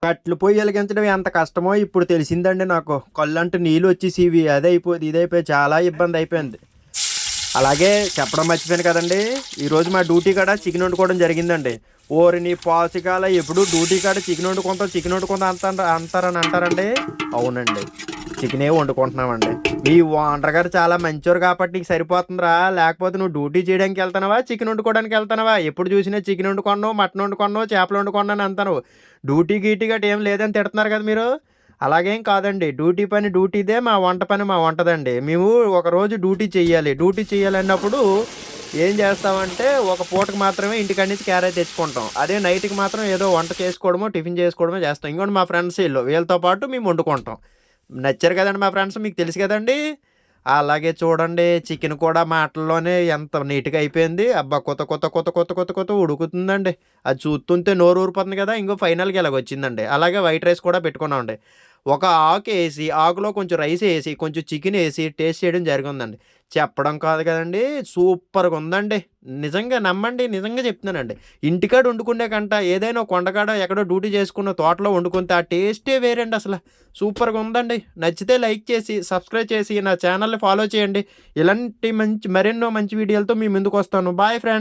కట్లు పొయ్యి వెలిగించడం ఎంత కష్టమో ఇప్పుడు తెలిసిందండి నాకు. కళ్ళంటూ నీళ్ళు వచ్చేసివి. అదైపోయింది, ఇదైపోయి చాలా ఇబ్బంది అయిపోయింది. అలాగే చెప్పడం మర్చిపోయాను కదండి. ఈరోజు మా డ్యూటీ కాడ చికెన్ వండుకోవడం జరిగిందండి. ఓరిని పాసికాల ఎప్పుడు డ్యూటీ కాడ చికెన్ వండుకుంటాం అంటారని అంటారండి. అవునండి, చికెనే వండుకుంటున్నామండి. మీ ఓనర్ గారు చాలా మంచోరు కాబట్టి నీకు సరిపోతుందిరా. లేకపోతే నువ్వు డ్యూటీ చేయడానికి వెళ్తున్నావా, చికెన్ వండుకోవడానికి వెళ్తున్నావా? ఎప్పుడు చూసినా చికెన్ వండుకున్నావు, మటన్ వండుకున్నావు, చేపలు వండుకున్నాను అంటాను. డ్యూటీ గీటీ గట్ట ఏం లేదని తిడుతున్నారు కదా మీరు. అలాగేం కాదండి. డ్యూటీ పని డ్యూటీదే, మా వంట పని మా వంటదండి. మేము ఒకరోజు డ్యూటీ చెయ్యాలి. డ్యూటీ చెయ్యాలన్నప్పుడు ఏం చేస్తామంటే ఒక పూటకి మాత్రమే ఇంటికాడి నుంచి క్యారేజ్ తెచ్చుకుంటాం. అదే నైట్కి మాత్రం ఏదో వంట చేసుకోవడమో టిఫిన్ చేసుకోవడమో చేస్తాం. ఇంకోటి మా ఫ్రెండ్స్ వీళ్ళతో పాటు మేము వండుకుంటాం. నచ్చారు కదండి మా ఫ్రెండ్స్, మీకు తెలుసు కదండి. అలాగే చూడండి, చికెన్ కూడా మాటల్లోనే ఎంత నీట్గా అయిపోయింది. అబ్బా, కొత్త కొత్త కొత్త కొత్త కొత్త కొత్త ఉడుకుతుందండి. అది చూస్తుంటే నోరు ఊరిపోతుంది కదా. ఇంకో ఫైనల్గా ఇలాగ వచ్చిందండి. అలాగే వైట్ రైస్ కూడా పెట్టుకున్నామండి. ఒక ఆకు వేసి, ఆకులో కొంచెం రైస్ వేసి, కొంచెం చికెన్ వేసి టేస్ట్ చేయడం జరిగిందండి. చెప్పడం కాదు కదండి, సూపర్గా ఉందండి. నిజంగా నమ్మండి, నిజంగా చెప్తున్నానండి. ఇంటికాడ వండుకునే కంట ఏదైనా కొండకాడ ఎక్కడో డ్యూటీ చేసుకున్న తోటలో వండుకుంటే ఆ టేస్టే వేరండి అసలు. సూపర్గా ఉందండి. నచ్చితే లైక్ చేసి సబ్స్క్రైబ్ చేసి నా ఛానల్ని ఫాలో చేయండి. ఇలాంటి మరెన్నో మంచి వీడియోలతో మీ ముందుకు వస్తాను. Bye friends.